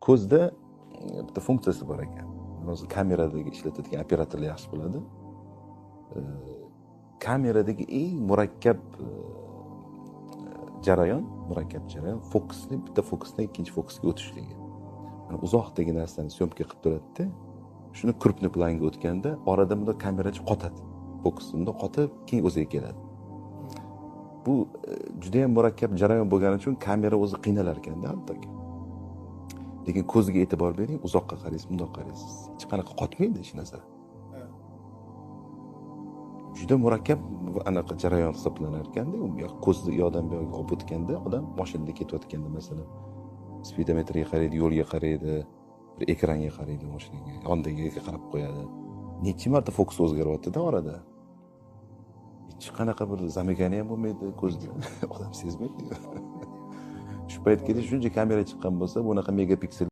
ko'zda bitta funksiyasi bor ekan. Hozir kameradagi ishlatadigan operatorlar yaxshi biladi. Kameradagi eng murakkab jarayon fokusni bitta fokusdan ikkinchi fokusga o'tishligi. Mana uzoqdagi narsani syomka qilib turadi-da, shuni krupniy planga o'tganda orada bunda kamerachi qotadi. Fokusini qotib, keyin o'ziga keladi. Bu juda ham murakkab jarayon bo'lgani uchun kamera o'zi qiynalar ekanda, hattoki. Lekin ko'zga e'tibor bering, uzoqqa qaraysiz, bundoq qaraysiz. Hech qanaqa qotmaydi hech narsa. Juda murakkab anaqa jarayon hisoblanar ekanda, u ko'zni yoqdan bu yoqqa olib o'tganda, odam mashinada ketayotganda masalan, speedometrga qaraydi, yo'lga qaraydi, bir ekranga qaraydi mashinaga, yondagiga qarab qo'yadi. Necha marta fokus o'zgaryapti-da orada. Hech qanaqa bir zamigani ham bo'lmaydi ko'zda. Odam sezmaydi. Shu paytgacha shuncha kamera chiqqan bo'lsa, bunaqa megapiksel